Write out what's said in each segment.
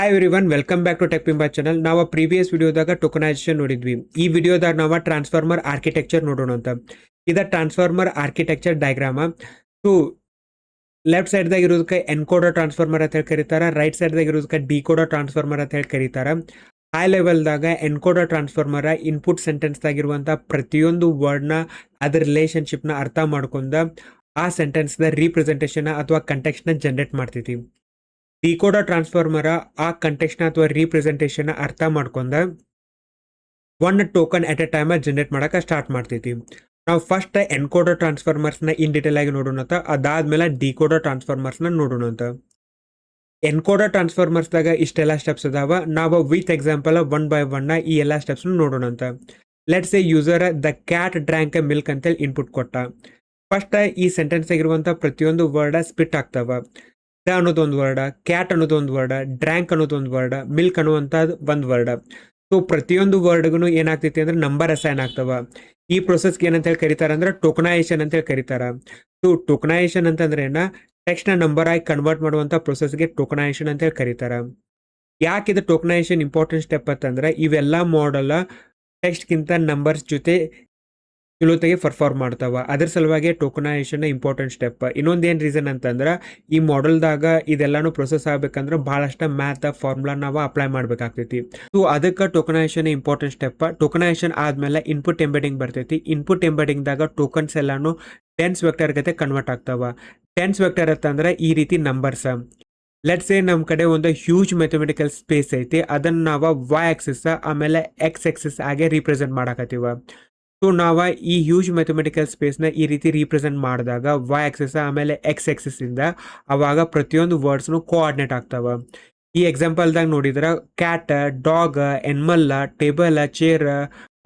Hi everyone, welcome back to tech Pimba channel. ನಾವು previous ವಿಡಿಯೋದಾಗ tokenization ನೋಡಿದ್ವಿ. ಈ ವಿಡಿಯೋದಾಗ ನಾವು ಟ್ರಾನ್ಸ್ಫಾರ್ಮರ್ ಆರ್ಕಿಟೆಕ್ಚರ್ ನೋಡೋಣ ಅಂತ. ಇದ transformer architecture diagram. To left ಸೈಡ್ದಾಗ ಇರೋದಕ್ಕೆ ಎನ್ಕೋಡರ್ ಟ್ರಾನ್ಸ್ಫಾರ್ಮರ್ ಅಂತ ಹೇಳಿ ಕರೀತಾರ, ರೈಟ್ ಸೈಡ್ದಾಗ ಇರೋದಕ್ಕೆ ಡಿಕೋಡರ್ ಟ್ರಾನ್ಸ್ಫಾರ್ಮರ್ ಅಂತ ಹೇಳಿ ಕರೀತಾರ. ಹೈ ಲೆವೆಲ್ದಾಗ ಎನ್ಕೋಡರ್ ಟ್ರಾನ್ಸ್ಫಾರ್ಮರ್ ಇನ್ಪುಟ್ ಸೆಂಟೆನ್ಸ್ದಾಗಿರುವಂಥ ಪ್ರತಿಯೊಂದು ವರ್ಡ್ನ ಅದ್ರ ರಿಲೇಶನ್ಶಿಪ್ನ ಅರ್ಥ ಮಾಡ್ಕೊಂಡ ಆ ಸೆಂಟೆನ್ಸ್ನ ರೀಪ್ರೆಸೆಂಟೇಷನ್ ಅಥವಾ ಕಂಟೆಕ್ಸ್ನ ಜನರೇಟ್ ಮಾಡ್ತೈತಿ. ಡಿಕೋಡರ್ ಟ್ರಾನ್ಸ್ಫಾರ್ಮರ್ ಆ ಕಂಟೆಕ್ಸ್ನ ಅಥವಾ ರೀಪ್ರೆಸೆಂಟೇಷನ್ ಅರ್ಥ ಮಾಡ್ಕೊಂಡ one token at a time generate ಮಾಡಕ್ಕೆ ಸ್ಟಾರ್ಟ್ ಮಾಡ್ತೈತಿ. ನಾವು ಫಸ್ಟ್ ಎನ್ಕೋಡರ್ ಟ್ರಾನ್ಸ್ಫಾರ್ಮರ್ಸ್ನ ಇನ್ ಡೀಟೇಲ್ ಆಗಿ ನೋಡೋಣ ಅಂತ, ಅದಾದ್ಮೇಲೆ ಡಿಕೋಡರ್ ಟ್ರಾನ್ಸ್ಫಾರ್ಮರ್ಸ್ನ ನೋಡೋಣ ಅಂತ. ಎನ್ಕೋಡರ್ ಟ್ರಾನ್ಸ್ಫಾರ್ಮರ್ಸ್ದಾಗ ಇಷ್ಟೆಲ್ಲ ಸ್ಟೆಪ್ಸ್ ಅದಾವ. ನಾವು with example one by one ಈ ಎಲ್ಲ ಸ್ಟೆಪ್ಸ್ ನೋಡೋಣ ಅಂತ. Let's A user the cat drank milk ಅಂತೇಳಿ ಇನ್ಪುಟ್ ಕೊಟ್ಟ. ಫಸ್ಟ್ ಈ ಸೆಂಟೆನ್ಸ್ ಆಗಿರುವಂಥ ಪ್ರತಿಯೊಂದು ವರ್ಡ್ ಸ್ಪಿಟ್ ಆಗ್ತಾವ. ದ ಅನ್ನೋದೊಂದು ವರ್ಡ್, ಕ್ಯಾಟ್ ಅನ್ನೋದೊಂದು ವರ್ಡ್, ಡ್ರ್ಯಾಂಕ್ ಅನ್ನೋದೊಂದು ವರ್ಡ್, ಮಿಲ್ಕ್ ಅನ್ನುವಂಥದ್ದು ಒಂದು ವರ್ಡ್. ಸೊ ಪ್ರತಿಯೊಂದು ವರ್ಡ್ಗೂ ಏನಾಗ್ತೈತಿ ಅಂದ್ರೆ ನಂಬರ್ ಅಸೈನ್ ಆಗ್ತಾವ. ಈ ಪ್ರೊಸೆಸ್ಗೆ ಏನಂತ ಹೇಳಿ ಕರೀತಾರ ಅಂದ್ರೆ ಟೋಕನೈಸೇಷನ್ ಅಂತ ಹೇಳಿ ಕರೀತಾರ. ಸೊ ಟೋಕನೈಸೇಷನ್ ಅಂತಂದ್ರೆ ಏನ, ಟೆಕ್ಸ್ಟ್ನ ನಂಬರ್ ಆಗಿ ಕನ್ವರ್ಟ್ ಮಾಡುವಂಥ ಪ್ರೊಸೆಸ್ಗೆ ಟೋಕನೈಸೇಷನ್ ಅಂತ ಹೇಳಿ ಕರೀತಾರ. ಯಾಕೆ ಇದು ಟೋಕನೈಸೇಷನ್ ಇಂಪಾರ್ಟೆಂಟ್ ಸ್ಟೆಪ್ ಅಂತಂದ್ರೆ ಇವೆಲ್ಲ ಮಾಡಲ್ ಟೆಕ್ಸ್ಟ್ಗಿಂತ ನಂಬರ್ಸ್ ಜೊತೆ ಚಲೋತೆಗೆ ಪರ್ಫಾರ್ಮ್ ಮಾಡ್ತಾವ. ಅದ್ರ ಸಲುವಾಗಿ ಟೋಕನೈಸೇಷನ್ ಇಂಪಾರ್ಟೆಂಟ್ ಸ್ಟೆಪ್. ಇನ್ನೊಂದೇನು ರೀಸನ್ ಅಂತಂದ್ರೆ ಈ ಮಾಡೆಲ್ದಾಗ ಇದೆಲ್ಲಾನು ಪ್ರೊಸೆಸ್ ಆಗ್ಬೇಕಂದ್ರೆ ಬಹಳಷ್ಟು ಮ್ಯಾಥ್ ಫಾರ್ಮುಲಾ ನಾವು ಅಪ್ಲೈ ಮಾಡ್ಬೇಕಾಗ್ತೈತಿ. ಸೊ ಅದಕ್ಕೆ ಟೋಕನೈಸೇಷನ್ ಇಂಪಾರ್ಟೆಂಟ್ ಸ್ಟೆಪ್. ಟೋಕನೈಸೇಷನ್ ಆದ್ಮೇಲೆ ಇನ್ಪುಟ್ ಎಂಬೆಡಿಂಗ್ ಬರ್ತೈತಿ. ಇನ್ಪುಟ್ ಎಂಬೆಡಿಂಗ್ದಾಗ ಟೋಕನ್ಸ್ ಎಲ್ಲಾನು ಟೆನ್ಸ್ ವೆಕ್ಟರ್ ಗತೆ ಕನ್ವರ್ಟ್ ಆಗ್ತಾವ. ಟೆನ್ಸ್ ವೆಕ್ಟರ್ ಅಂತಂದ್ರೆ ಈ ರೀತಿ ನಂಬರ್ಸ್. ಲೆಟ್ಸ್ ಎ ನಮ್ಮ ಕಡೆ ಒಂದು ಹ್ಯೂಜ್ ಮ್ಯಾಥಮೆಟಿಕಲ್ ಸ್ಪೇಸ್ ಐತಿ, ಅದನ್ನ ನಾವು ವೈ ಆಕ್ಸಿಸ್ ಆಮೇಲೆ ಎಕ್ಸ್ ಆಕ್ಸಿಸ್ ಆಗಿ ರೀಪ್ರೆಸೆಂಟ್ ಮಾಡಕತ್ತೀವ. ಸೊ ನಾವು ಈ ಹ್ಯೂಜ್ ಮ್ಯಾಥಮೆಟಿಕಲ್ ಸ್ಪೇಸ್ನ ಈ ರೀತಿ ರೀಪ್ರೆಸೆಂಟ್ ಮಾಡಿದಾಗ ವೈ ಆಕ್ಸಿಸ್ ಆಮೇಲೆ ಎಕ್ಸ್ ಆಕ್ಸಿಸ್ ಇಂದ ಅವಾಗ ಪ್ರತಿಯೊಂದು ವರ್ಡ್ಸ್ನು ಕೋಆರ್ಡಿನೇಟ್ ಆಗ್ತಾವ. ಈ ಎಕ್ಸಾಂಪಲ್ದಾಗ ನೋಡಿದ್ರೆ cat, dog, animal, table, chair,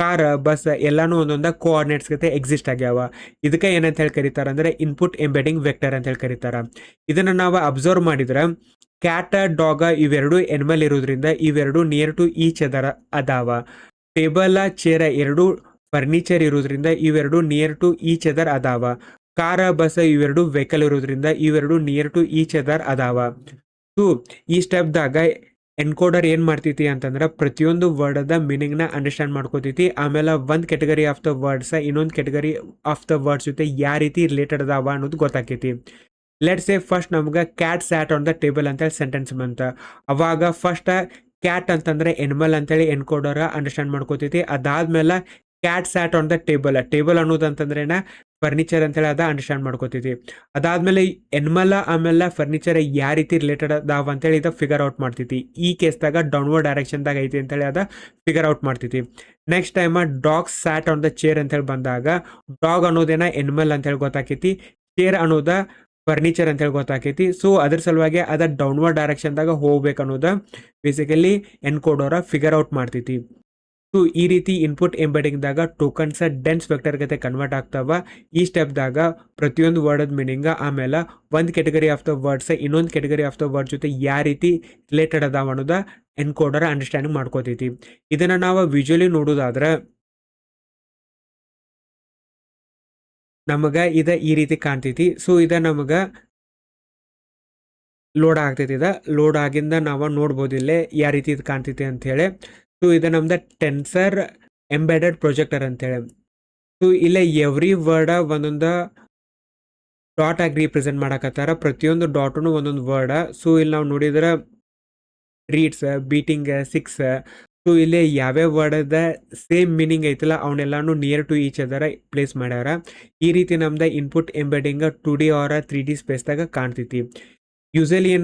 car, bus ಎಲ್ಲಾನು ಒಂದೊಂದ ಕೋಆರ್ಡಿನೇಟ್ಸ್ ಗತೆ ಎಕ್ಸಿಸ್ಟ್ ಆಗ್ಯಾವ. ಇದಕ್ಕೆ ಏನಂತ ಹೇಳಿ ಕರೀತಾರ ಅಂದ್ರೆ ಇನ್ಪುಟ್ ಎಂಬೆಡಿಂಗ್ ವೆಕ್ಟರ್ ಅಂತ ಹೇಳಿ ಕರೀತಾರ. ಇದನ್ನ ನಾವು ಅಬ್ಸರ್ವ್ ಮಾಡಿದ್ರೆ ಕ್ಯಾಟ್, ಡಾಗ್ ಇವೆರಡು ಎನಿಮಲ್ ಇರೋದ್ರಿಂದ ಇವೆರಡು ನಿಯರ್ ಟು ಈಚ್ ಅದರ ಅದಾವ. ಟೇಬಲ್, ಚೇರ್ ಎರಡು ಫರ್ನಿಚರ್ ಇರೋದ್ರಿಂದ ಇವೆರಡು ನಿಯರ್ ಟು ಈಚ್ ಅದರ್ ಅದಾವ. ಕಾರ, ಬಸ್ ಇವೆರಡು ವೆಹಿಕಲ್ ಇರೋದ್ರಿಂದ ಇವೆರಡು ನಿಯರ್ ಟು ಈಚ್ ಅದರ್ ಅದಾವ. ಸೊ ಈ ಸ್ಟೆಪ್ದಾಗ ಎನ್ಕೋಡರ್ ಏನ್ ಮಾಡ್ತೈತಿ ಅಂತಂದ್ರೆ ಪ್ರತಿಯೊಂದು ವರ್ಡ್ ಮೀನಿಂಗ್ನ ಅಂಡರ್ಸ್ಟ್ಯಾಂಡ್ ಮಾಡ್ಕೋತೈತಿ. ಆಮೇಲೆ ಒಂದು ಕೆಟಗರಿ ಆಫ್ ದ ವರ್ಡ್ಸ್ ಇನ್ನೊಂದು ಕೆಟಗರಿ ಆಫ್ ದ ವರ್ಡ್ಸ್ ಜೊತೆ ಯಾವ ರೀತಿ ರಿಲೇಟೆಡ್ ಅದಾವ ಅನ್ನೋದು ಗೊತ್ತಾಕೈತಿ. ಲೆಟ್ಸ್ ಸೇ ಫಸ್ಟ್ ನಮ್ಗೆ cat sat on the table ಅಂತೇಳಿ ಸೆಂಟೆನ್ಸ್ ಬಂತ. ಅವಾಗ ಫಸ್ಟ್ ಕ್ಯಾಟ್ ಅಂತಂದ್ರೆ ಎನಿಮಲ್ ಅಂತೇಳಿ ಎನ್ಕೋಡರ್ ಅಂಡರ್ಸ್ಟ್ಯಾಂಡ್ ಮಾಡ್ಕೋತೈತಿ. ಅದಾದ್ಮೇಲೆ cat sat on the table, table ಅನ್ನೋದು ಅಂತಂದ್ರೆ ಫರ್ನಿಚರ್ ಅಂತೇಳಿ ಅದ ಅಂಡರ್ಸ್ಟ್ಯಾಂಡ್ ಮಾಡ್ಕೋತೈತಿ. ಅದಾದ್ಮೇಲೆ ಎನಿಮಲ್ ಆಮೇಲೆ ಫರ್ನಿಚರ್ ಯಾವ ರೀತಿ ರಿಲೇಟೆಡ್ ಅದಾವ ಅಂತೇಳಿ ಇದ ಫಿಗರ್ ಔಟ್ ಮಾಡ್ತೈತಿ. ಈ ಕೇಸ್ದಾಗ ಡೌನ್ವರ್ಡ್ ಡೈರೆಕ್ಷನ್ದಾಗ ಐತಿ ಅಂತೇಳಿ ಅದ ಫಿಗರ್ ಔಟ್ ಮಾಡ್ತೈತಿ. Next time dog sat on the chair ಅಂತೇಳಿ ಬಂದಾಗ ಡಾಗ್ ಅನ್ನೋದೇನ ಎನಿಮಲ್ ಅಂತೇಳಿ ಗೊತ್ತಾಕೈತಿ, ಚೇರ್ ಅನ್ನೋದ ಫರ್ನಿಚರ್ ಅಂತೇಳಿ ಗೊತ್ತಾಕೈತಿ. ಸೊ ಅದ್ರ ಸಲುವಾಗಿ ಅದ ಡೌನ್ವರ್ಡ್ ಡೈರೆಕ್ಷನ್ದಾಗ ಹೋಗ್ಬೇಕು ಅನ್ನೋದ ಬೇಸಿಕಲಿ ಎನ್ಕೋಡರ್ ಫಿಗರ್ ಔಟ್ ಮಾಡ್ತೈತಿ. ಸೊ ಈ ರೀತಿ ಇನ್ಪುಟ್ ಎಂಬೆಡಿಂಗ್ದಾಗ ಟೋಕನ್ಸ್ ಡೆನ್ಸ್ ವೆಕ್ಟರ್ ಗತೆ ಕನ್ವರ್ಟ್ ಆಗ್ತಾವ. ಈ ಸ್ಟೆಪ್ದಾಗ ಪ್ರತಿಯೊಂದು ವರ್ಡ್ ಮೀನಿಂಗ್ ಆಮೇಲೆ ಒಂದು ಕೆಟಗರಿ ಆಫ್ ದ ವರ್ಡ್ಸ್ ಇನ್ನೊಂದು ಕೆಟಗರಿ ಆಫ್ ದ ವರ್ಡ್ ಜೊತೆ ಯಾವ ರೀತಿ ರಿಲೇಟೆಡ್ ಅದಾವ ಅನ್ನೋದ ಎನ್ಕೋಡರ್ ಅಂಡರ್ಸ್ಟ್ಯಾಂಡಿಂಗ್ ಮಾಡ್ಕೋತೈತಿ. ಇದನ್ನ ನಾವು ವಿಜುವಲಿ ನೋಡೋದಾದ್ರೆ ನಮಗ ಇದ ಈ ರೀತಿ ಕಾಣ್ತೈತಿ. ಸೊ ಇದ ನಮಗ ಲೋಡ್ ಆಗ್ತೈತಿ. ಇದ ಲೋಡ್ ಆಗಿಂದ ನಾವು ನೋಡ್ಬೋದು ಇಲ್ಲೇ ಯಾವ ರೀತಿ ಇದು ಕಾಣ್ತೈತಿ ಅಂತ ಹೇಳಿ. ಸೊ ಇದು ನಮ್ದು ಟೆನ್ಸರ್ ಎಂಬೆಡೆಡ್ ಪ್ರೊಜೆಕ್ಟರ್ ಅಂತೇಳಿ. ಸೊ ಇಲ್ಲೇ ಎವ್ರಿ ವರ್ಡ್ ಒಂದೊಂದು ಡಾಟ್ ಆಗಿ ರೀಪ್ರೆಸೆಂಟ್ ಮಾಡಕತ್ತಾರ. ಪ್ರತಿಯೊಂದು ಡಾಟನು ಒಂದೊಂದು ವರ್ಡ್. ಸೊ ಇಲ್ಲಿ ನಾವು ನೋಡಿದ್ರೆ ರೀಡ್ಸ್, ಬೀಟಿಂಗ್, ಸಿಕ್ಸ್. ಸೊ ಇಲ್ಲಿ ಯಾವ್ಯಾವ ವರ್ಡ್ ಸೇಮ್ ಮೀನಿಂಗ್ ಐತಲ್ಲ ಅವನ್ನೆಲ್ಲಾನು ನಿಯರ್ ಟು ಈಚ್ ಅದರ ಪ್ಲೇಸ್ ಮಾಡ್ಯಾರ. ಈ ರೀತಿ ನಮ್ದು input embedding 2D or 3D ಸ್ಪೇಸ್ದಾಗ ಕಾಣ್ತೈತಿ. ಯೂಸಲಿ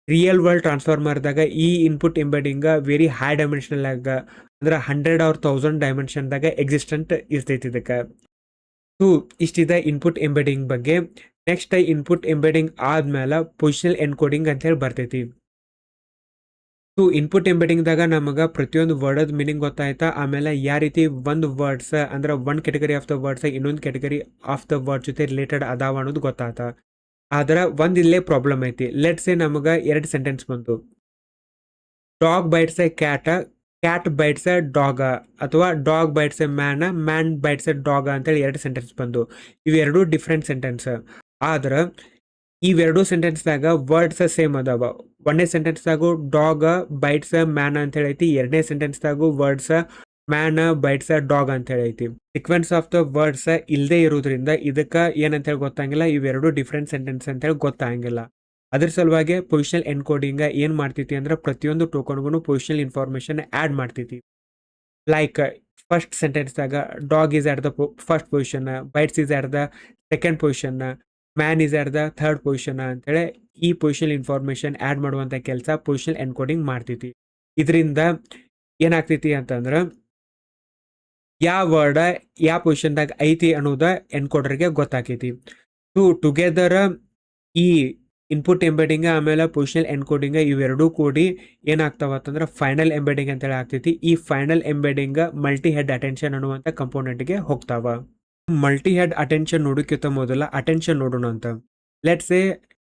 ರಿಯಲ್ ವರ್ಲ್ಡ್ ಟ್ರಾನ್ಸ್ಫಾರ್ಮರ್ದಾಗ ಈ input embedding very high dimensional ಆಗ ಅಂದ್ರೆ 100 or 1000 ಡೈಮೆನ್ಷನ್ದಾಗ ಎಕ್ಸಿಸ್ಟೆಂಟ್ ಇರ್ತೈತಿ ಇದಕ್ಕೆ. ಸೊ ಇಷ್ಟಿದೆ ಇನ್ಪುಟ್ ಎಂಬೆಡಿಂಗ್ ಬಗ್ಗೆ. ನೆಕ್ಸ್ಟ್ ಇನ್ಪುಟ್ ಎಂಬೆಡಿಂಗ್ ಆದ್ಮೇಲೆ ಪೊಸಿಷನಲ್ ಎನ್ಕೋಡಿಂಗ್ ಅಂತ ಹೇಳಿ ಬರ್ತೈತಿ. ಸೊ ಇನ್ಪುಟ್ ಎಂಬೆಡಿಂಗ್ದಾಗ ನಮಗೆ ಪ್ರತಿಯೊಂದು ವರ್ಡ್ ಮೀನಿಂಗ್ ಗೊತ್ತಾಯ್ತಾ, ಆಮೇಲೆ ಯಾವ ರೀತಿ ಒಂದು ವರ್ಡ್ಸ್ ಅಂದ್ರೆ ಒಂದು ಕೆಟಗರಿ ಆಫ್ ದ ವರ್ಡ್ಸ್ ಇನ್ನೊಂದು ಕೆಟಗರಿ ಆಫ್ ದ ವರ್ಡ್ ಜೊತೆ ರಿಲೇಟೆಡ್ ಅದಾವ ಅನ್ನೋದು ಗೊತ್ತಾತ. ಆದ್ರೆ ಒಂದು ಇಲ್ಲೇ ಪ್ರಾಬ್ಲಮ್ ಐತಿ. ಲೆಟ್ಸ್ ಎ ನಮಗೆ ಎರಡು ಸೆಂಟೆನ್ಸ್ ಬಂತು. Dog bites a cat, cat bites a dog, ಅಥವಾ dog bites a man, man bites a dog ಅಂತೇಳಿ ಎರಡು ಸೆಂಟೆನ್ಸ್ ಬಂದು. ಇವೆರಡು ಡಿಫ್ರೆಂಟ್ ಸೆಂಟೆನ್ಸ್. ಆದ್ರೆ ಇವೆರಡು ಸೆಂಟೆನ್ಸ್ದಾಗ ವರ್ಡ್ಸ್ ಸೇಮ್ ಅದಾವ. ಒಂದನೇ ಸೆಂಟೆನ್ಸ್ದಾಗು ಡಾಗ್ ಬೈಟ್ಸ್ ಮ್ಯಾನ್ ಅಂತ ಹೇಳೈತಿ. ಎರಡನೇ ಸೆಂಟೆನ್ಸ್ದಾಗು ವರ್ಡ್ಸ್ ಮ್ಯಾನ್ ಬೈಟ್ಸ್ ಡಾಗ್ ಅಂತ ಹೇಳೈತಿ. ಸೀಕ್ವೆನ್ಸ್ ಆಫ್ ದ ವರ್ಡ್ಸ್ ಇಲ್ಲದೆ ಇರೋದ್ರಿಂದ ಇದಕ್ಕೆ ಏನಂತ ಹೇಳಿ ಗೊತ್ತಾಗಿಲ್ಲ. ಇವೆರಡು ಡಿಫ್ರೆಂಟ್ ಸೆಂಟೆನ್ಸ್ ಅಂತ ಹೇಳಿ ಗೊತ್ತಾಗಿಲ್ಲ. ಅದ್ರ ಸಲುವಾಗಿ ಪೊಸಿಷನಲ್ ಎನ್ಕೋಡಿಂಗ್ ಏನ್ ಮಾಡ್ತೈತಿ ಅಂದ್ರೆ ಪ್ರತಿಯೊಂದು ಟೋಕನ್ಗೂ ಪೊಸಿಷನಲ್ ಇನ್ಫಾರ್ಮೇಶನ್ ಆಡ್ ಮಾಡ್ತೈತಿ. ಲೈಕ್ ಫಸ್ಟ್ ಸೆಂಟೆನ್ಸ್ದಾಗ dog is at the first position, bites is at the second position, man is at the third position ಅಂತೇಳಿ ಈ ಪೊಸಿಷನಲ್ ಇನ್ಫಾರ್ಮೇಶನ್ ಆಡ್ ಮಾಡುವಂತ ಕೆಲಸ ಪೊಸಿಷನಲ್ ಎನ್ಕೋಡಿಂಗ್ ಮಾಡ್ತೈತಿ. ಇದರಿಂದ ಏನಾಗ್ತೈತಿ ಅಂತಂದ್ರೆ ಯಾವ ವರ್ಡ್ ಯಾವ ಪೊಸಿಷನ್ದಾಗ ಐತಿ ಅನ್ನೋದ ಎನ್ಕೋಡರ್ಗೆ ಗೊತ್ತಾಕೈತಿ. ಟುಗೆದರ್ ಈ ಇನ್ಪುಟ್ ಎಂಬೆಡಿಂಗ್ ಆಮೇಲೆ ಪೊಸಿಷನಲ್ ಎನ್ಕೋಡಿಂಗ್ ಇವೆರಡೂ ಕೂಡಿ ಏನಾಗ್ತಾವ ಅಂತಂದ್ರೆ ಫೈನಲ್ ಎಂಬೆಡಿಂಗ್ ಅಂತೇಳಿ ಆಗ್ತೈತಿ. ಈ final embedding multi head attention ಅನ್ನುವಂಥ ಕಂಪೋನೆಂಟ್ಗೆ ಹೋಗ್ತಾವ. ಮಲ್ಟಿ ಹೆಡ್ ಅಟೆನ್ಷನ್ ನೋಡೋಕ್ಕಿಂತ ಮೊದಲ ಅಟೆನ್ಷನ್ ನೋಡೋಣ ಅಂತ. ಲೆಟ್ಸ್ ಸೇ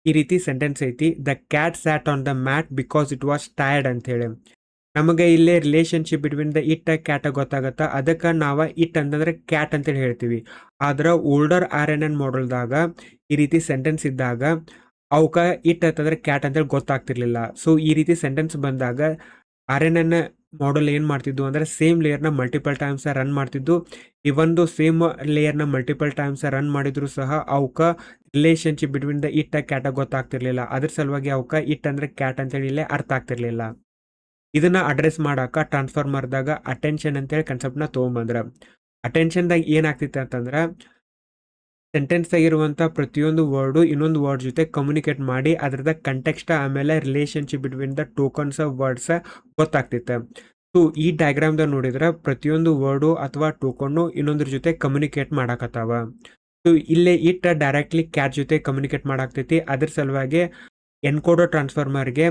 ಈ ರೀತಿ ಸೆಂಟೆನ್ಸ್ ಐತಿ, the cat sat on the mat because it was tired ಅಂತ ಹೇಳಿ. ನಮಗೆ ಇಲ್ಲೇ relationship between the it cat ಗೊತ್ತಾಗತ್ತ. ಅದಕ್ಕೆ ನಾವು ಇಟ್ ಅಂತಂದ್ರೆ ಕ್ಯಾಟ್ ಅಂತೇಳಿ ಹೇಳ್ತೀವಿ. ಆದ್ರೆ ಓಲ್ಡರ್ RNN ಮಾಡಲ್ದಾಗ ಈ ರೀತಿ ಸೆಂಟೆನ್ಸ್ ಇದ್ದಾಗ ಅವಕ್ಕ ಇಟ್ ಅಂತಂದ್ರೆ ಕ್ಯಾಟ್ ಅಂತೇಳಿ ಗೊತ್ತಾಗ್ತಿರ್ಲಿಲ್ಲ. ಸೊ ಈ ರೀತಿ ಸೆಂಟೆನ್ಸ್ ಬಂದಾಗ RNN ಮಾಡಲ್ ಏನು ಮಾಡ್ತಿದ್ದು ಅಂದ್ರೆ ಸೇಮ್ ಲೇಯರ್ನ ಮಲ್ಟಿಪಲ್ ಟೈಮ್ಸ್ ರನ್ ಮಾಡ್ತಿದ್ದು. ಈ ಒಂದು ಸೇಮ್ ಲೇಯರ್ನ ಮಲ್ಟಿಪಲ್ ಟೈಮ್ಸ್ ರನ್ ಮಾಡಿದ್ರು ಸಹ ಅವಕ್ಕ relationship between the it cat ಗೊತ್ತಾಗ್ತಿರ್ಲಿಲ್ಲ. ಅದ್ರ ಸಲುವಾಗಿ ಅವಕ್ಕ ಇಟ್ ಅಂದ್ರೆ ಕ್ಯಾಟ್ ಅಂತೇಳಿ ಇಲ್ಲೇ ಅರ್ಥ ಆಗ್ತಿರ್ಲಿಲ್ಲ. ಇದನ್ನ ಅಡ್ರೆಸ್ ಮಾಡಾಕ ಟ್ರಾನ್ಸ್ಫಾರ್ಮರ್ದಾಗ ಅಟೆನ್ಷನ್ ಅಂತೇಳಿ ಕಾನ್ಸೆಪ್ಟ್ನ ತೊಗೊಂಬಂದ್ರ. ಅಟೆನ್ಷನ್ದಾಗ ಏನಾಗ್ತಿತ್ತು ಅಂತಂದ್ರೆ ಸೆಂಟೆನ್ಸ್ದಾಗಿರುವಂಥ ಪ್ರತಿಯೊಂದು ವರ್ಡು ಇನ್ನೊಂದು ವರ್ಡ್ ಜೊತೆ ಕಮ್ಯುನಿಕೇಟ್ ಮಾಡಿ ಅದ್ರದ ಕಂಟೆಕ್ಸ್ಟ್ ಆಮೇಲೆ relationship between the tokens words ಗೊತ್ತಾಗ್ತಿತ್ತು. ಸೊ ಈ ಡಯಾಗ್ರಾಮ್ದಾಗ ನೋಡಿದ್ರೆ ಪ್ರತಿಯೊಂದು ವರ್ಡು ಅಥವಾ ಟೋಕನ್ನು ಇನ್ನೊಂದ್ರ ಜೊತೆ ಕಮ್ಯುನಿಕೇಟ್ ಮಾಡಾಕತ್ತಾವ. ಸೊ ಇಲ್ಲೇ ಇಟ್ ಡೈರೆಕ್ಟ್ಲಿ ಕ್ಯಾಟ್ ಜೊತೆ ಕಮ್ಯುನಿಕೇಟ್ ಮಾಡಾಕ್ತೈತಿ. ಅದ್ರ ಸಲುವಾಗಿ ಎನ್ಕೋಡರ್ ಟ್ರಾನ್ಸ್ಫಾರ್ಮರ್ಗೆ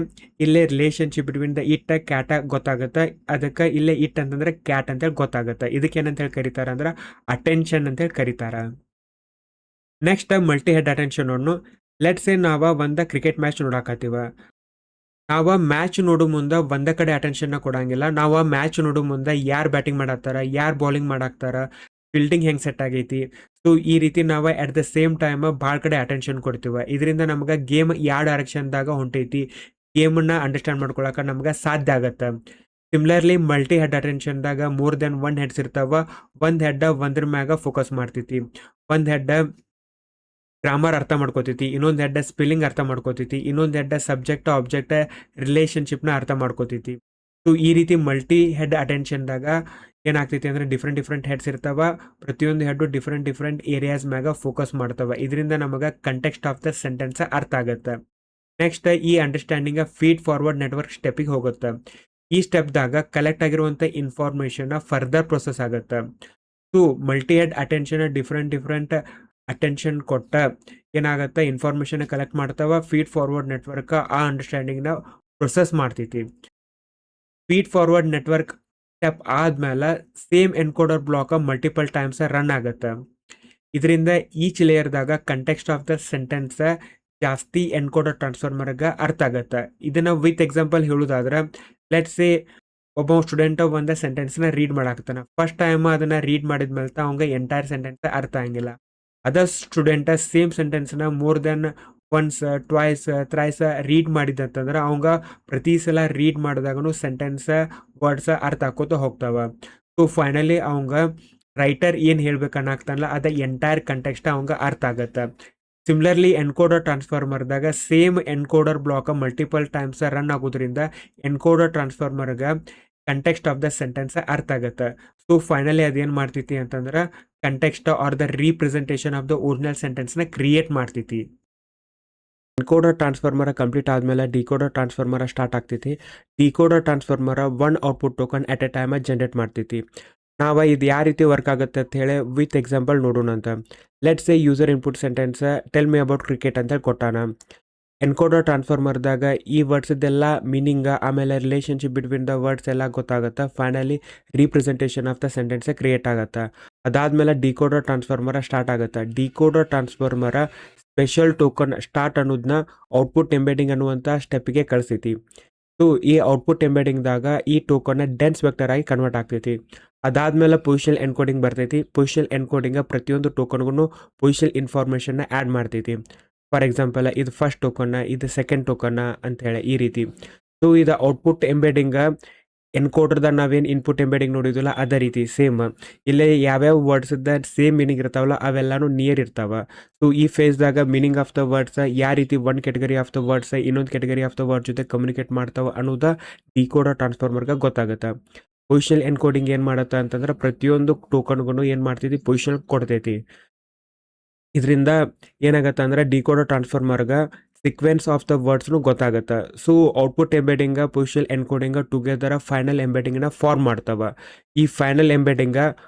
ಇಲ್ಲೇ relationship between the it cat ಗೊತ್ತಾಗುತ್ತೆ. ಅದಕ್ಕೆ ಇಲ್ಲೇ ಇಟ್ ಅಂತಂದ್ರೆ ಕ್ಯಾಟ್ ಅಂತೇಳಿ ಗೊತ್ತಾಗುತ್ತೆ. ಇದಕ್ಕೆ ಏನಂತೇಳಿ ಕರೀತಾರ ಅಂದ್ರೆ ಅಟೆನ್ಷನ್ ಅಂತೇಳಿ ಕರೀತಾರ. ನೆಕ್ಸ್ಟ್ ಮಲ್ಟಿ ಹೆಡ್ ಅಟೆನ್ಷನ್ ಅನ್ನು ಲೆಟ್ಸ್ ಸೇ ನಾವು ಒಂದು ಕ್ರಿಕೆಟ್ ಮ್ಯಾಚ್ ನೋಡಾಕತ್ತೀವ. ನಾವು ಮ್ಯಾಚ್ ನೋಡೋ ಮುಂದೆ ಒಂದೇ ಕಡೆ ಅಟೆನ್ಷನ್ನ ಕೊಡಂಗಿಲ್ಲ. ನಾವು ಮ್ಯಾಚ್ ನೋಡೋ ಮುಂದೆ ಯಾರು ಬ್ಯಾಟಿಂಗ್ ಮಾಡಾಕ್ತಾರ, ಯಾರು ಬೌಲಿಂಗ್ ಮಾಡಾಕ್ತಾರ, ಫೀಲ್ಡಿಂಗ್ ಹೆಂಗೆ ಸೆಟ್ ಆಗೈತಿ. ಸೊ ಈ ರೀತಿ ನಾವು ಅಟ್ ದ ಸೇಮ್ ಟೈಮ್ ಭಾಳ ಕಡೆ ಅಟೆನ್ಷನ್ ಕೊಡ್ತೀವಿ. ಇದರಿಂದ ನಮ್ಗೆ ಗೇಮ್ ಯಾವ ಡೈರೆಕ್ಷನ್ದಾಗ ಹೊಂಟೈತಿ ಗೇಮನ್ನ ಅಂಡರ್ಸ್ಟ್ಯಾಂಡ್ ಮಾಡ್ಕೊಳಕ್ಕೆ ನಮ್ಗೆ ಸಾಧ್ಯ ಆಗತ್ತೆ. ಸಿಮಿಲರ್ಲಿ ಮಲ್ಟಿ ಹೆಡ್ ಅಟೆನ್ಷನ್ದಾಗ ಮೋರ್ ದೆನ್ ಒನ್ ಹೆಡ್ಸ್ ಇರ್ತಾವ. ಒಂದು ಹೆಡ್ ಒಂದ್ರ ಮ್ಯಾಗ ಫೋಕಸ್ ಮಾಡ್ತೈತಿ. ಒಂದು ಹೆಡ್ ಗ್ರಾಮರ್ ಅರ್ಥ ಮಾಡ್ಕೋತೈತಿ, ಇನ್ನೊಂದು ಹೆಡ್ ಸ್ಪೆಲ್ಲಿಂಗ್ ಅರ್ಥ ಮಾಡ್ಕೋತೈತಿ, ಇನ್ನೊಂದು ಹೆಡ್ ಸಬ್ಜೆಕ್ಟ್ ಆಬ್ಜೆಕ್ಟ್ ರಿಲೇಶನ್ಶಿಪ್ನ ಅರ್ಥ ಮಾಡ್ಕೋತೈತಿ. ಸೊ ಈ ರೀತಿ ಮಲ್ಟಿ ಹೆಡ್ ಅಟೆನ್ಷನ್ದಾಗ ಏನಾಗ್ತೈತಿ ಅಂದ್ರೆ ಡಿಫ್ರೆಂಟ್ ಹೆಡ್ಸ್ ಇರ್ತಾವ. ಪ್ರತಿಯೊಂದು ಹೆಡ್ಡು ಡಿಫ್ರೆಂಟ್ ಏರಿಯಾಸ್ ಮ್ಯಾಗ ಫೋಕಸ್ ಮಾಡ್ತಾವ. ಇದರಿಂದ ನಮಗೆ ಕಂಟೆಕ್ಸ್ಟ್ ಆಫ್ ದ ಸೆಂಟೆನ್ಸ್ ಅರ್ಥ ಆಗುತ್ತೆ. ನೆಕ್ಸ್ಟ್ ಈ ಅಂಡರ್ಸ್ಟ್ಯಾಂಡಿಂಗ್ ಫೀಡ್ ಫಾರ್ವರ್ಡ್ ನೆಟ್ವರ್ಕ್ ಸ್ಟೆಪ್ಪಿಗೆ ಹೋಗುತ್ತೆ. ಈ ಸ್ಟೆಪ್ದಾಗ ಕಲೆಕ್ಟ್ ಆಗಿರುವಂಥ ಇನ್ಫಾರ್ಮೇಷನ್ ಫರ್ದರ್ ಪ್ರೊಸೆಸ್ ಆಗುತ್ತೆ. So multi head attention different attention ಕೊಟ್ಟ ಏನಾಗುತ್ತೆ ಇನ್ಫಾರ್ಮೇಷನ್ ಕಲೆಕ್ಟ್ ಮಾಡ್ತಾವ. ಫೀಡ್ ಫಾರ್ವರ್ಡ್ ನೆಟ್ವರ್ಕ್ ಆ ಅಂಡರ್ಸ್ಟ್ಯಾಂಡಿಂಗ್ನ ಪ್ರೊಸೆಸ್ ಮಾಡ್ತೈತಿ. ಫೀಡ್ ಫಾರ್ವರ್ಡ್ ನೆಟ್ವರ್ಕ್ ಸ್ಟೆಪ್ ಆದ್ಮೇಲೆ same encoder block multiple times run ಆಗುತ್ತೆ. ಇದರಿಂದ ಈಚ್ ಲೇಯರ್ದಾಗ ಕಂಟೆಕ್ಸ್ಟ್ ಆಫ್ ದ ಸೆಂಟೆನ್ಸ್ ಜಾಸ್ತಿ ಎನ್ಕೋಡರ್ ಟ್ರಾನ್ಸ್ಫಾರ್ಮರ್ಗೆ ಅರ್ಥ ಆಗುತ್ತೆ. ಇದನ್ನ ವಿತ್ ಎಕ್ಸಾಂಪಲ್ ಹೇಳೋದಾದ್ರೆ ಲೆಟ್ಸ್ ಸೇ ಒಬ್ಬ ಸ್ಟೂಡೆಂಟ್ ಒಂದು ಸೆಂಟೆನ್ಸ್ನ ರೀಡ್ ಮಾಡಾಕ್ತಾನೆ. ಫಸ್ಟ್ ಟೈಮ್ ಅದನ್ನ ರೀಡ್ ಮಾಡಿದ್ಮೇಲೆ ಅವಂಗೆ ಎಂಟೈರ್ ಸೆಂಟೆನ್ಸ್ ಅರ್ಥ ಆಗಿಲ್ಲ. ಅದ ಸ್ಟೂಡೆಂಟ್ ಸೇಮ್ ಸೆಂಟೆನ್ಸ್ನ more than once twice thrice read ಮಾಡಿದಂತಂದ್ರೆ ಅವಂಗ ಪ್ರತಿ ಸಲ ರೀಡ್ ಮಾಡಿದಾಗೂ ಸೆಂಟೆನ್ಸ್ ವರ್ಡ್ಸ್ ಅರ್ಥ ಹಾಕೋತ ಹೋಗ್ತಾವ. ಸೊ ಫೈನಲಿ ಅವಂಗ ರೈಟರ್ ಏನು ಹೇಳ್ಬೇಕನ್ನಾಗ್ತಾನಲ್ಲ ಅದ ಎಂಟೈರ್ ಕಂಟೆಕ್ಸ್ಟ್ ಅವಂಗ ಅರ್ಥ ಆಗತ್ತೆ. ಸಿಮಿಲರ್ಲಿ ಎನ್ಕೋಡರ್ ಟ್ರಾನ್ಸ್ಫಾರ್ಮರ್ದಾಗ same encoder block multiple times run ಆಗೋದ್ರಿಂದ ಎನ್ಕೋಡರ್ ಟ್ರಾನ್ಸ್ಫಾರ್ಮರ್ಗೆ ಕಂಟೆಕ್ಸ್ಟ್ ಆಫ್ ದ ಸೆಂಟೆನ್ಸ್ ಅರ್ಥ ಆಗುತ್ತೆ. ಸೊ ಫೈನಲಿ ಅದೇನು ಮಾಡ್ತೈತಿ ಅಂತಂದ್ರೆ context or the representation of the original ಸೆಂಟೆನ್ಸ್ನ ಕ್ರಿಯೇಟ್ ಮಾಡ್ತೈತಿ. ಎನ್ಕೋಡರ್ ಟ್ರಾನ್ಸ್ಫಾರ್ಮರ್ ಕಂಪ್ಲೀಟ್ ಆದಮೇಲೆ ಡಿಕೋಡರ್ ಟ್ರಾನ್ಸ್ಫಾರ್ಮರ್ ಸ್ಟಾರ್ಟ್ ಆಗ್ತೈತಿ. Decoder transformer one output token at a time generate ಮಾಡ್ತೈತಿ. ನಾವು ಇದು ಯಾವ ರೀತಿ ವರ್ಕ್ ಆಗುತ್ತೆ ಅಂತ ಹೇಳಿ ವಿತ್ ಎಕ್ಸಾಂಪಲ್ ನೋಡೋಣ ಅಂತ. Let's say user input sentence tell me about cricket ಅಂತ ಕೊಟ್ಟಾನ. ಎನ್ಕೋಡರ್ ಟ್ರಾನ್ಸ್ಫಾರ್ಮರ್ದಾಗ ಈ ವರ್ಡ್ಸ್ದೆಲ್ಲ ಮೀನಿಂಗ್ ಆಮೇಲೆ ರಿಲೇಶನ್ಶಿಪ್ ಬಿಟ್ವೀನ್ ದ ವರ್ಡ್ಸ್ ಎಲ್ಲ ಗೊತ್ತಾಗುತ್ತೆ. Finally representation of the sentence create ಆಗುತ್ತೆ. ಅದಾದಮೇಲೆ ಡಿಕೋಡರ್ ಟ್ರಾನ್ಸ್ಫಾರ್ಮರ್ ಸ್ಟಾರ್ಟ್ ಆಗುತ್ತೆ. Decoder transformer special token start ಅನ್ನೋದನ್ನ ಔಟ್ಪುಟ್ ಎಂಬೆಡಿಂಗ್ ಅನ್ನುವಂಥ ಸ್ಟೆಪ್ಪಿಗೆ ಕಳಿಸ್ತೈತಿ. ಸೊ ಈ ಔಟ್ಪುಟ್ ಎಂಬೆಡಿಂಗ್ದಾಗ ಈ ಟೋಕನ್ನ ಡೆನ್ಸ್ ವೆಕ್ಟರ್ ಆಗಿ ಕನ್ವರ್ಟ್ ಆಗ್ತೈತಿ. ಅದಾದಮೇಲೆ ಪೊಸಿಷನಲ್ ಎನ್ಕೋಡಿಂಗ್ ಬರ್ತೈತಿ. ಪೊಸಿಷನಲ್ ಎನ್ಕೋಡಿಂಗ್ ಪ್ರತಿಯೊಂದು ಟೋಕನ್ಗೂ ಪೊಸಿಷನಲ್ ಇನ್ಫಾರ್ಮೇಷನ್ನ ಆ್ಯಡ್ ಮಾಡ್ತೈತಿ. ಫಾರ್ ಎಕ್ಸಾಂಪಲ್ ಇದು ಫಸ್ಟ್ ಟೋಕನ್ನ, ಇದು ಸೆಕೆಂಡ್ ಟೋಕನ್ನ ಅಂತೇಳಿ ಈ ರೀತಿ. ಸೊ ಇದು ಔಟ್ಪುಟ್ ಎಂಬೆಡಿಂಗ್ ಎನ್ಕೋಡರ್ದಾಗ ನಾವೇನು ಇನ್ಪುಟ್ ಎಂಬೆಡಿಂಗ್ ನೋಡಿದ್ವಲ್ಲ ಅದೇ ರೀತಿ ಸೇಮ್ ಇಲ್ಲೇ ಯಾವ್ಯಾವ ವರ್ಡ್ಸ್ದ ಸೇಮ್ ಮೀನಿಂಗ್ ಇರ್ತಾವಲ್ಲ ಅವೆಲ್ಲಾನು ನಿಯರ್ ಇರ್ತಾವ. ಸೊ ಈ ಫೇಸ್ದಾಗ ಮೀನಿಂಗ್ ಆಫ್ ದ ವರ್ಡ್ಸ್ ಯಾವ ರೀತಿ ಒಂದು ಕ್ಯಾಟಗರಿ ಆಫ್ ದ ವರ್ಡ್ಸ್ ಇನ್ನೊಂದು ಕ್ಯಾಟಗರಿ ಆಫ್ ದ ವರ್ಡ್ ಜೊತೆ ಕಮ್ಯುನಿಕೇಟ್ ಮಾಡ್ತಾವ ಅನ್ನೋದ ಡಿಕೋಡರ್ ಟ್ರಾನ್ಸ್ಫಾರ್ಮರ್ಗೆ ಗೊತ್ತಾಗುತ್ತೆ. ಪೊಸಿಷನಲ್ ಎನ್ಕೋಡಿಂಗ್ ಏನು ಮಾಡುತ್ತೆ ಅಂತಂದ್ರೆ ಪ್ರತಿಯೊಂದು ಟೋಕನ್ಗೂ ಏನು ಮಾಡ್ತೈತಿ ಪೊಸಿಷನ್ ಕೊಡ್ತೈತಿ. ಇದರಿಂದ ಏನಾಗತ್ತೆ ಅಂದ್ರೆ ಡಿಕೋಡರ್ ಟ್ರಾನ್ಸ್ಫಾರ್ಮರ್ಗೆ ಸೀಕ್ವೆನ್ಸ್ ಆಫ್ ದ ವರ್ಡ್ಸ್ನು ಗೊತ್ತಾಗುತ್ತೆ. So output embedding positional encoding together final ಎಂಬೆಡಿಂಗ್ನ ಫಾರ್ಮ್ ಮಾಡ್ತಾವ. ಈ final embedding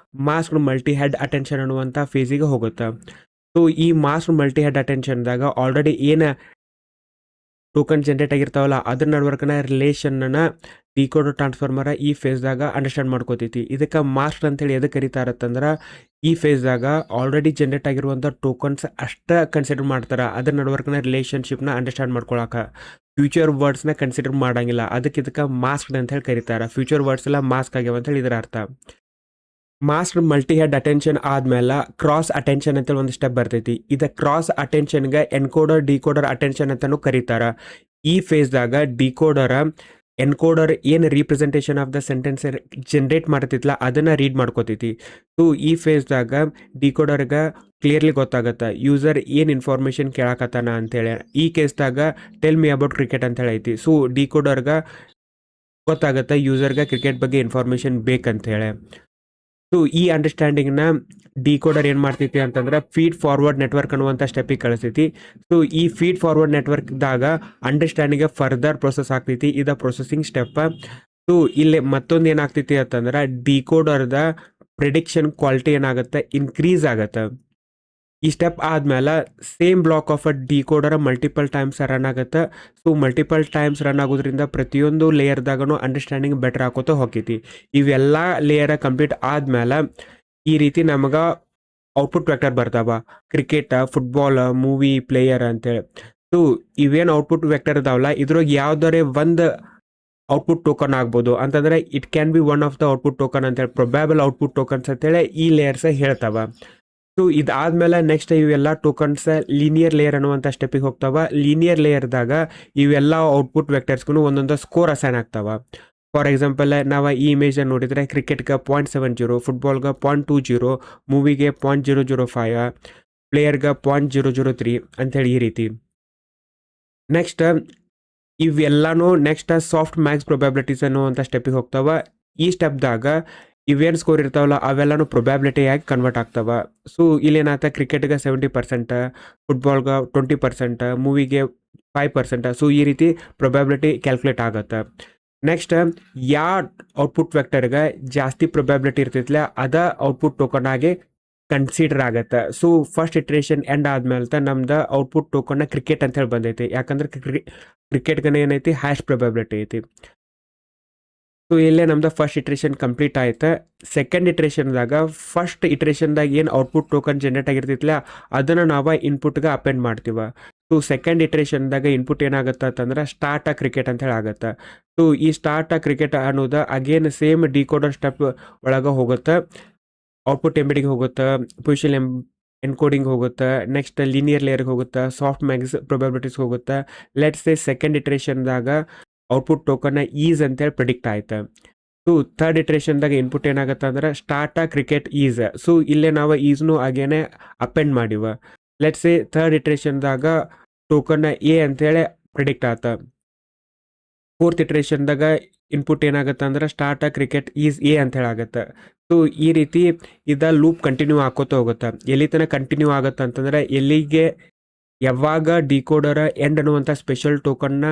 mask multi head attention ಅನ್ನುವಂಥ ಫೇಸಿಗೆ ಹೋಗುತ್ತೆ. ಸೊ ಈ ಮಾಸ್ಕ್ ಮಲ್ಟಿ ಹೆಡ್ ಅಟೆನ್ಷನ್ದಾಗ ಆಲ್ರೆಡಿ ಏನು ಟೋಕನ್ ಜನರೇಟ್ ಆಗಿರ್ತಾವಲ್ಲ ಅದ್ರ ನಡ್ವರ್ಕನ ರಿಲೇಷನ್ನ ಡಿಕೋಡರ್ ಟ್ರಾನ್ಸ್ಫಾರ್ಮರ್ ಈ ಫೇಸ್ದಾಗ ಅಂಡರ್ಸ್ಟ್ಯಾಂಡ್ ಮಾಡ್ಕೋತೈತಿ. ಇದಕ್ಕೆ ಮಾಸ್ಕ್ ಅಂತೇಳಿ ಎದಕ್ಕೆ ಕರೀತಾರತ್ತಂದ್ರೆ ಈ ಫೇಸ್ದಾಗ ಆಲ್ರೆಡಿ ಜನರೇಟ್ ಆಗಿರುವಂಥ ಟೋಕನ್ಸ್ ಅಷ್ಟೇ ಕನ್ಸಿಡರ್ ಮಾಡ್ತಾರೆ. ಅದ್ರ ನಡ್ವರ್ಕನ ರಿಲೇಷನ್ಶಿಪ್ನ ಅಂಡರ್ಸ್ಟ್ಯಾಂಡ್ ಮಾಡ್ಕೊಳಕ್ಕೆ ಫ್ಯೂಚರ್ ವರ್ಡ್ಸ್ನ ಕನ್ಸಿಡರ್ ಮಾಡಂಗಿಲ್ಲ. ಇದಕ್ಕೆ ಮಾಸ್ಕ್ ಅಂತ ಹೇಳಿ ಕರೀತಾರೆ. ಫ್ಯೂಚರ್ ವರ್ಡ್ಸ್ ಎಲ್ಲ ಮಾಸ್ಕ್ ಆಗ್ಯಾವ ಅಂತೇಳಿ ಇದರ ಅರ್ಥ. ಮಾಸ್ಕ್ ಮಲ್ಟಿ ಹೆಡ್ ಅಟೆನ್ಷನ್ ಆದ್ಮೇಲೆ ಕ್ರಾಸ್ ಅಟೆನ್ಷನ್ ಅಂತೇಳಿ ಒಂದು ಸ್ಟೆಪ್ ಬರ್ತೈತಿ. ಇದು ಕ್ರಾಸ್ ಅಟೆನ್ಷನ್ಗೆ ಎನ್ಕೋಡರ್ ಡಿಕೋಡರ್ ಅಟೆನ್ಷನ್ ಅಂತಾನು ಕರೀತಾರ. ಈ ಫೇಸ್ದಾಗ ಡಿಕೋಡರ್ ಎನ್ಕೋಡರ್ ಏನು representation of the sentence generate ಮಾಡ್ತಿತ್ತಲ್ಲ ಅದನ್ನು ರೀಡ್ ಮಾಡ್ಕೋತೈತಿ. ಸೊ ಈ ಫೇಸ್ದಾಗ ಡಿಕೋಡರ್ಗೆ ಕ್ಲಿಯರ್ಲಿ ಗೊತ್ತಾಗತ್ತೆ ಯೂಸರ್ ಏನು ಇನ್ಫಾರ್ಮೇಷನ್ ಕೇಳಕತ್ತಾನ ಅಂತೇಳಿ. ಈ ಕೇಸ್ದಾಗ ಟೆಲ್ ಮಿ ಅಬೌಟ್ ಕ್ರಿಕೆಟ್ ಅಂತೇಳಿ ಐತಿ. ಸೊ ಡಿಕೋಡರ್ಗೆ ಗೊತ್ತಾಗತ್ತೆ ಯೂಸರ್ಗೆ ಕ್ರಿಕೆಟ್ ಬಗ್ಗೆ ಇನ್ಫಾರ್ಮೇಷನ್ ಬೇಕಂತೇಳಿ. ಸೊ ಈ ಅಂಡರ್ಸ್ಟ್ಯಾಂಡಿಂಗ್ನ ಡಿಕೋಡರ್ ಏನು ಮಾಡ್ತೈತಿ ಅಂತಂದ್ರೆ ಫೀಡ್ ಫಾರ್ವರ್ಡ್ ನೆಟ್ವರ್ಕ್ ಅನ್ನುವಂಥ ಸ್ಟೆಪ್ಪಿಗೆ ಕಳಿಸ್ತೈತಿ. ಸೊ ಈ ಫೀಡ್ ಫಾರ್ವರ್ಡ್ ನೆಟ್ವರ್ಕ್ದಾಗ ಅಂಡರ್ಸ್ಟ್ಯಾಂಡಿಂಗ್ ಫರ್ದರ್ ಪ್ರೊಸೆಸ್ ಆಗ್ತೈತಿ. ಇದು ಪ್ರೊಸೆಸಿಂಗ್ ಸ್ಟೆಪ್. ಸೊ ಇಲ್ಲಿ ಮತ್ತೊಂದು ಏನಾಗ್ತೈತಿ ಅಂತಂದ್ರೆ ಡಿಕೋಡರ್ದ ಪ್ರಿಡಿಕ್ಷನ್ ಕ್ವಾಲಿಟಿ ಏನಾಗುತ್ತೆ ಇನ್ಕ್ರೀಸ್ ಆಗುತ್ತೆ. ಈ ಸ್ಟೆಪ್ ಆದ್ಮೇಲೆ same block of a decoder multiple times run ಆಗುತ್ತೆ. ಸೊ ಮಲ್ಟಿಪಲ್ ಟೈಮ್ಸ್ ರನ್ ಆಗೋದ್ರಿಂದ ಪ್ರತಿಯೊಂದು ಲೇಯರ್ದಾಗೂ ಅಂಡರ್ಸ್ಟ್ಯಾಂಡಿಂಗ್ ಬೆಟರ್ ಆಕೋತ ಹೋಗ್ತೈತಿ. ಇವೆಲ್ಲ ಲೇಯರ್ ಕಂಪ್ಲೀಟ್ ಆದ್ಮೇಲೆ ಈ ರೀತಿ ನಮಗೆ ಔಟ್ಪುಟ್ ವೆಕ್ಟರ್ ಬರ್ತಾವ. ಕ್ರಿಕೆಟ್, ಫುಟ್ಬಾಲ್, ಮೂವಿ, ಪ್ಲೇಯರ್ ಅಂತೇಳಿ. ಸೊ ಇವೇನು ಔಟ್ಪುಟ್ ವೆಕ್ಟರ್ ಇದಾವಲ್ಲ ಇದ್ರೊಳಗೆ ಯಾವ್ದಾರೆ ಒಂದು ಔಟ್ಪುಟ್ ಟೋಕನ್ ಆಗ್ಬೋದು ಅಂತಂದ್ರೆ it can be one of the output token ಅಂತೇಳಿ ಪ್ರೊಬ್ಯಾಬಲ್ ಔಟ್ಪುಟ್ ಟೋಕನ್ಸ್ ಅಂತೇಳಿ ಈ ಲೇಯರ್ಸ್ ಹೇಳ್ತಾವ. ಸೊ ಇದಾದ್ಮೇಲೆ ನೆಕ್ಸ್ಟ್ ಇವೆಲ್ಲ ಟೋಕನ್ಸ್ ಲೀನಿಯರ್ ಲೇಯರ್ ಅನ್ನುವಂಥ ಸ್ಟೆಪ್ಪಿಗೆ ಹೋಗ್ತಾವ. ಲೀನಿಯರ್ ಲೇಯರ್ದಾಗ ಇವೆಲ್ಲ ಔಟ್ಪುಟ್ ವೆಕ್ಟರ್ಸ್ಗೂ ಒಂದೊಂದು ಸ್ಕೋರ್ ಅಸೈನ್ ಆಗ್ತಾವ. ಫಾರ್ ಎಕ್ಸಾಂಪಲ್ ನಾವು ಈ ಇಮೇಜನ್ನು ನೋಡಿದರೆ ಕ್ರಿಕೆಟ್ಗೆ 0.70, ಫುಟ್ಬಾಲ್ಗೆ 0.20, ಮೂವಿಗೆ 0.005, ಪ್ಲೇಯರ್ಗೆ 0.003 ಅಂಥೇಳಿ ಈ ರೀತಿ. ನೆಕ್ಸ್ಟ್ ಇವೆಲ್ಲಾನು ನೆಕ್ಸ್ಟ್ ಸಾಫ್ಟ್ ಮ್ಯಾಕ್ಸ್ ಪ್ರೊಬ್ಯಾಬಿಲಿಟೀಸ್ ಅನ್ನುವಂಥ ಸ್ಟೆಪ್ಪಿಗೆ ಹೋಗ್ತಾವ. ಈ ಸ್ಟೆಪ್ದಾಗ ಇವೇನು ಸ್ಕೋರ್ ಇರ್ತಾವಲ್ಲ ಅವೆಲ್ಲನೂ ಪ್ರೊಬ್ಯಾಬಿಲಿಟಿಯಾಗಿ ಕನ್ವರ್ಟ್ ಆಗ್ತಾವ. ಸೊ ಇಲ್ಲೇನಾಗ್ತಾ ಕ್ರಿಕೆಟ್ಗೆ 70%, ಫುಟ್ಬಾಲ್ಗೆ 20%, ಮೂವಿಗೆ 5%. ಸೊ ಈ ರೀತಿ ಪ್ರೊಬ್ಯಾಬಿಲಿಟಿ ಕ್ಯಾಲ್ಕುಲೇಟ್ ಆಗುತ್ತೆ. ನೆಕ್ಸ್ಟ್ ಯಾವ ಔಟ್ಪುಟ್ ವೆಕ್ಟರ್ಗೆ ಜಾಸ್ತಿ ಪ್ರೊಬ್ಯಾಬಿಲಿಟಿ ಇರ್ತೈತಿಲ್ಲ ಅದ ಔಟ್ಪುಟ್ ಟೋಕನ್ ಆಗಿ ಕನ್ಸಿಡರ್ ಆಗುತ್ತೆ. ಸೊ ಫಸ್ಟ್ ಇಟ್ರೇಷನ್ ಎಂಡ್ ಆದ್ಮೇಲೆ ನಮ್ದು ಔಟ್ಪುಟ್ ಟೋಕನ್ನ ಕ್ರಿಕೆಟ್ ಅಂತ ಹೇಳಿ ಬಂದೈತಿ. ಯಾಕಂದ್ರೆ ಕ್ರಿಕೆಟ್ಗೆ ಏನೈತಿ ಹೈಯೆಸ್ಟ್ ಪ್ರೊಬ್ಯಾಬಿಲಿಟಿ ಐತಿ. ಸೊ ಇಲ್ಲೇ ನಮ್ದು ಫಸ್ಟ್ ಇಟ್ರೇಷನ್ ಕಂಪ್ಲೀಟ್ ಆಯ್ತು. ಸೆಕೆಂಡ್ ಇಟ್ರೇಷನ್ದಾಗ ಫಸ್ಟ್ ಇಟ್ರೇಷನ್ದಾಗ ಏನು ಔಟ್ಪುಟ್ ಟೋಕನ್ ಜನರೇಟ್ ಆಗಿರ್ತೈತಿಲ್ಲ ಅದನ್ನು ನಾವು ಇನ್ಪುಟ್ಗೆ ಅಪೆಂಡ್ ಮಾಡ್ತೀವಿ. ಸೊ ಸೆಕೆಂಡ್ ಇಟ್ರೇಷನ್ದಾಗ ಇನ್ಪುಟ್ ಏನಾಗುತ್ತೆ ಅಂತಂದ್ರೆ ಸ್ಟಾರ್ಟ್ ಆ ಕ್ರಿಕೆಟ್ ಅಂತ ಹೇಳಿ ಆಗುತ್ತೆ. ಸೊ ಈ ಸ್ಟಾರ್ಟ್ ಆ ಕ್ರಿಕೆಟ್ ಅನ್ನೋದು ಅಗೇನ್ ಸೇಮ್ ಡಿಕೋಡರ್ ಸ್ಟೆಪ್ ಒಳಗೆ ಹೋಗುತ್ತೆ. ಔಟ್ಪುಟ್ ಎಂಬೆಡಿಂಗ್ ಹೋಗುತ್ತೆ, ಪೊಸಿಷನ್ ಎನ್ಕೋಡಿಂಗ್ ಹೋಗುತ್ತೆ, ನೆಕ್ಸ್ಟ್ ಲೀನಿಯರ್ ಲೇಯರ್ಗೆ ಹೋಗುತ್ತೆ, ಸಾಫ್ಟ್ ಮ್ಯಾಕ್ಸ್ ಪ್ರೊಬ್ಯಾಬಿಲಿಟೀಸ್ ಹೋಗುತ್ತೆ. ಲೆಟ್ಸ್ ಸೇ ಸೆಕೆಂಡ್ ಇಟ್ರೇಷನ್ದಾಗ ಔಟ್ಪುಟ್ ಟೋಕನ್ನ ಈಸ್ ಅಂತೇಳಿ ಪ್ರಿಡಿಕ್ಟ್ ಆಯ್ತು. ಸೊ ಥರ್ಡ್ ಇಟ್ರೇಷನ್ದಾಗ ಇನ್ಪುಟ್ ಏನಾಗುತ್ತೆ ಅಂದ್ರೆ ಸ್ಟಾರ್ಟ್ ಆ ಕ್ರಿಕೆಟ್ ಈಸ್. ಸೊ ಇಲ್ಲೇ ನಾವು ಈಸ್ನು ಆಗೇನೆ ಅಪೆಂಡ್ ಮಾಡಿವ. ಲೆಟ್ಸ್ ಸೇ ಥರ್ಡ್ ಇಟ್ರೇಷನ್ದಾಗ ಟೋಕನ್ನ ಎ ಅಂತೇಳಿ ಪ್ರಿಡಿಕ್ಟ್ ಆತ. ಫೋರ್ತ್ ಇಟ್ರೇಷನ್ದಾಗ ಇನ್ಪುಟ್ ಏನಾಗುತ್ತೆ ಅಂದ್ರೆ ಸ್ಟಾರ್ಟ್ ಆ ಕ್ರಿಕೆಟ್ ಈಸ್ ಎ ಅಂತ ಹೇಳಾಗತ್ತೆ. ಸೊ ಈ ರೀತಿ ಇದ ಲೂಪ್ ಕಂಟಿನ್ಯೂ ಆಕೋತ ಹೋಗುತ್ತೆ. ಎಲ್ಲಿ ತನಕ ಕಂಟಿನ್ಯೂ ಆಗುತ್ತೆ ಅಂತಂದ್ರೆ ಎಲ್ಲಿಗೆ ಯಾವಾಗ ಡಿಕೋಡರ್ ಎಂಡ್ ಅನ್ನುವಂಥ ಸ್ಪೆಷಲ್ ಟೋಕನ್ನ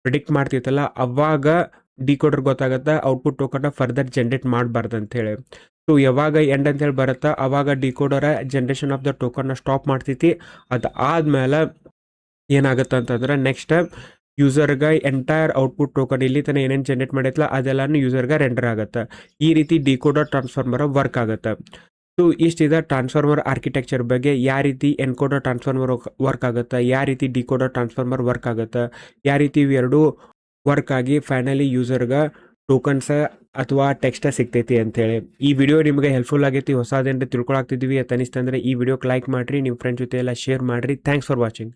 ಪ್ರಿಡಿಕ್ಟ್ ಮಾಡ್ತಿತ್ತಲ್ಲ ಅವಾಗ ಡಿಕೋಡರ್ ಗೊತ್ತಾಗುತ್ತೆ ಔಟ್ಪುಟ್ ಟೋಕನ್ನ ಫರ್ದರ್ ಜನರೇಟ್ ಮಾಡಬಾರ್ದು ಅಂತೇಳಿ. ಸೊ ಯಾವಾಗ ಎಂಡ್ ಅಂತೇಳಿ ಬರುತ್ತಾ ಅವಾಗ ಡಿಕೋಡರ್ ಜನ್ರೇಷನ್ ಆಫ್ ದ ಟೋಕನ್ನ ಸ್ಟಾಪ್ ಮಾಡ್ತೈತಿ. ಅದು ಆದ್ಮೇಲೆ ಏನಾಗುತ್ತೆ ಅಂತಂದ್ರೆ ನೆಕ್ಸ್ಟ್ ಯೂಸರ್ಗೆ ಎಂಟೈರ್ ಔಟ್ಪುಟ್ ಟೋಕನ್ ಇಲ್ಲಿ ತನಕ ಏನೇನು ಜನರೇಟ್ ಮಾಡೈತಲ್ಲ ಅದೆಲ್ಲನೂ ಯೂಸರ್ಗೆ ರೆಂಡರ್ ಆಗುತ್ತೆ. ಈ ರೀತಿ ಡಿಕೋಡರ್ ಟ್ರಾನ್ಸ್ಫಾರ್ಮರ್ ವರ್ಕ್ ಆಗುತ್ತೆ. ಸೊ ಇಷ್ಟಿದೆ ಟ್ರಾನ್ಸ್ಫಾರ್ಮರ್ ಆರ್ಕಿಟೆಕ್ಚರ್ ಬಗ್ಗೆ. ಯಾವ ರೀತಿ ಎನ್ಕೋಡರ್ ಟ್ರಾನ್ಸ್ಫಾರ್ಮರ್ ವರ್ಕ್ ಆಗುತ್ತೆ, ಯಾವ ರೀತಿ ಡಿಕೋಡರ್ ಟ್ರಾನ್ಸ್ಫಾರ್ಮರ್ ವರ್ಕ್ ಆಗುತ್ತೆ, ಯಾವ ರೀತಿ ಇವೆರಡು ವರ್ಕ್ ಆಗಿ ಫೈನಲಿ ಯೂಸರ್ಗೆ ಟೋಕನ್ಸ್ ಅಥವಾ ಟೆಕ್ಸ್ಟ್ ಸಿಗ್ತೈತಿ ಅಂತೇಳಿ. ಈ ವಿಡಿಯೋ ನಿಮಗೆ ಹೆಲ್ಪ್ಫುಲ್ ಆಗೈತಿ, ಹೊಸದೇನು ತಿಳ್ಕೊಳಾಗ್ತಿದ್ವಿ ಅಂತ ಅನಿಸ್ತಂದ್ರೆ ಈ ವಿಡಿಯೋಕ್ಕೆ ಲೈಕ್ ಮಾಡಿರಿ, ನಿಮ್ಮ ಫ್ರೆಂಡ್ಸ್ ಜೊತೆ ಎಲ್ಲ ಶೇರ್ ಮಾಡಿರಿ. Thanks for watching.